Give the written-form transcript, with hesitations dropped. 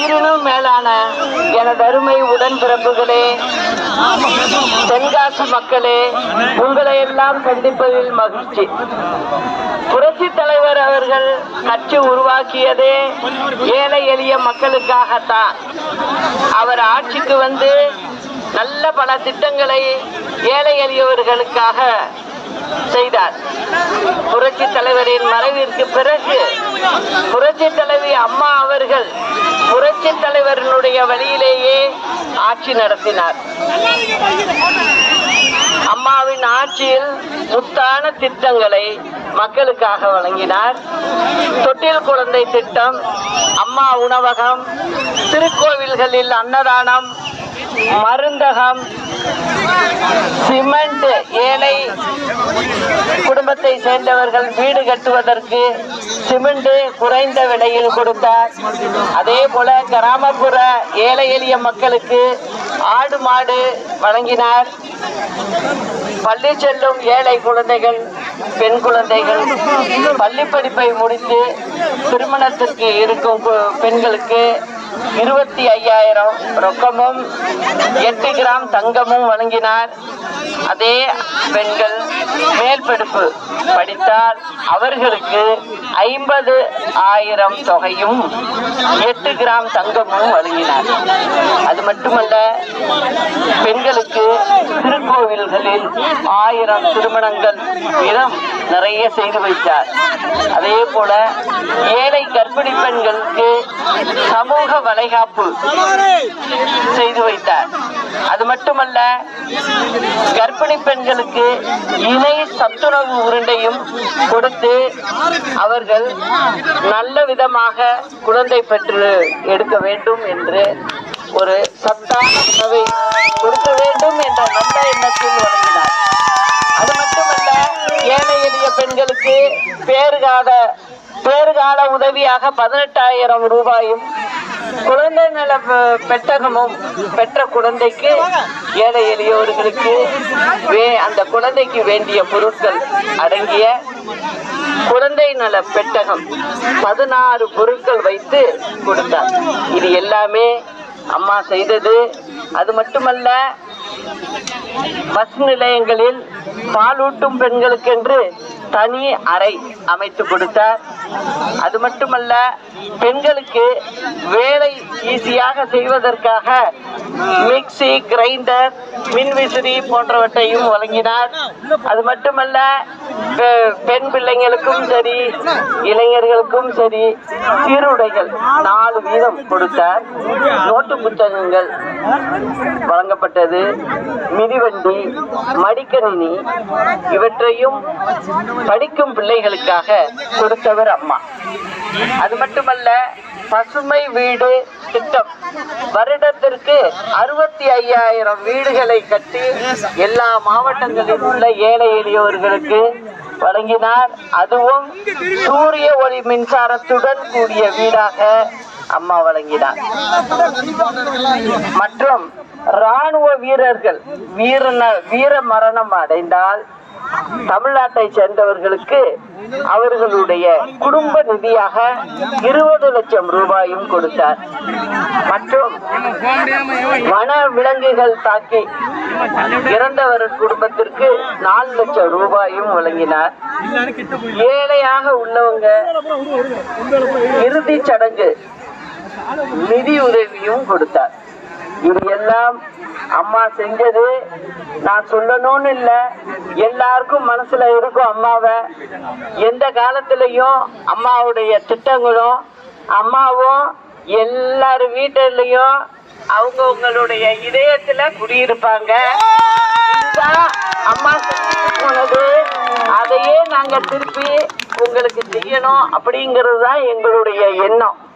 உயிரினும் மேலான எனது அருமை உடன்பிறப்புகளே, தென்காசி மக்களே, உங்களை எல்லாம் சந்திப்பதில் மகிழ்ச்சி. புரட்சி தலைவர் அவர்கள் கட்சி உருவாக்கியதே ஏழை எளிய மக்களுக்காகத்தான். அவர் ஆட்சிக்கு வந்து நல்ல பல திட்டங்களை ஏழை எளியவர்களுக்காக செய்தார். புரட்சி தலைவரின் மறைவிற்கு பிறகு புரட்சி தலைவி அம்மா அவர்கள் புரட்சி தலைவரினுடைய வழியிலேயே ஆட்சி நடத்தினார். அம்மாவின் ஆட்சியில் முத்தான திட்டங்களை மக்களுக்காக வழங்கினார். தொட்டில் குழந்தை திட்டம், அம்மா உணவகம், திருக்கோவில்களில் அன்னதானம், மருந்தகம், சிமெண்ட் ஏழை குடும்பத்தை சேர்ந்தவர்கள் வீடு கட்டுவதற்கு சிமெண்ட் குறைந்த விலையில் கொடுத்தார். அதே போல கிராமப்புற ஏழை எளிய மக்களுக்கு ஆடு மாடு வழங்கினார். பள்ளி செல்லும் ஏழை குழந்தைகள், பெண் குழந்தைகள் பள்ளி படிப்பை முடித்து திருமணத்திற்கு இருக்கும் பெண்களுக்கு 25,000 ரொக்கமும் 8 கிராம் தங்கமும் வழங்கினார். அதே பெண்கள் மேல் படிப்பு படித்தால் அவர்களுக்கு 50,000 தொகையும் 8 கிராம் தங்கமும் வழங்கினார். அது மட்டுமல்ல, பெண்களுக்கு திருக்கோவில்களில் 1000 திருமணங்கள் வீதம் நிறைய செய்து வைத்தார். அதே போல ஏழை கர்ப்பிணி பெண்களுக்கு சமூக வளைகாப்பு செய்து வைத்தார். அது மட்டுமல்ல, கர்ப்பிணி பெண்களுக்கு இணை சத்துணவு உருண்டையும் கொடுத்து அவர்கள் நல்ல விதமாக குழந்தை பெற்று எடுக்க வேண்டும் என்று ஒரு சத்தான உணவை கொடுக்க வேண்டும் என்ற நல்ல எண்ணத்தில் வழங்கினார். அது மட்டுமல்ல, ஏழை எளிய பெண்களுக்கு பேறுகால உதவியாக 18,000 ரூபாயும் குழந்தை நல பெட்டகமும் பெற்ற குழந்தைக்கு ஏழை எளியவர்களுக்கு அந்த குழந்தைக்கு வேண்டிய பொருட்கள் அடங்கிய குழந்தை நல பெட்டகம் 16 பொருட்கள் வைத்து கொடுத்தார். இது எல்லாமே அம்மா செய்தது. அது மட்டுமல்ல, பஸ் நிலையங்களில் பாலூட்டும் பெண்களுக்கென்று தனி அறை அமைத்து கொடுத்தார். அது மட்டுமல்ல, பெண்களுக்கு வேலை ஈஸியாக செய்வதற்காக மிக்சி, கிரைண்டர், மின்விசிறி போன்றவற்றையும் வழங்கினார். அது மட்டுமல்ல, பெண் பிள்ளைங்களுக்கும் சரி இளைஞர்களுக்கும் சரி சீருடைகள் 4 வீதம் கொடுத்தார். நோட்டு புத்தகங்கள் வழங்கப்பட்டது. மிதிவண்டி, மடிக்கணினி இவற்றையும் படிக்கும் பிள்ளைகளுக்காக கொடுத்தவர் அம்மா. அது மட்டுமல்ல, பசுமை வீடு திட்டம் வருடத்திற்கு 65,000 வீடுகளை கட்டி எல்லா மாவட்டங்களில் உள்ள ஏழை எளியவர்களுக்கு வழங்கினார். அதுவும் சூரிய ஒளி மின்சாரத்துடன் கூடிய வீடாக அம்மா வழங்கினார். மற்றும் ராணுவ வீரர்கள் வீர மரணம் அடைந்தால் தமிழ்நாட்டை சேர்ந்தவர்களுக்கு அவர்களுடைய குடும்ப நிதியாக 20 லட்சம் ரூபாயும் கொடுத்தார். மற்றும் வன விலங்குகள் தாக்கி இறந்தவர் குடும்பத்திற்கு 4 லட்சம் ரூபாயும் வழங்கினார். ஏழையாக உள்ளவங்க இறுதி சடங்கு நிதி உதவியும் கொடுத்தார். இது எல்லாம் அம்மா செஞ்சது. நான் சொல்லணும்னு இல்ல, எல்லாருக்கும் மனசுல இருக்கும் அம்மாவை. எந்த காலத்திலையும் அம்மாவுடைய திட்டங்களும் அம்மாவும் எல்லாரும் வீட்டிலையும் அவங்களுடைய இதயத்துல குடியிருப்பாங்க. இதுதான் அம்மா போனது. அதையே நாங்க திருப்பி உங்களுக்கு செய்யணும் அப்படிங்கிறது தான் எங்களுடைய எண்ணம்.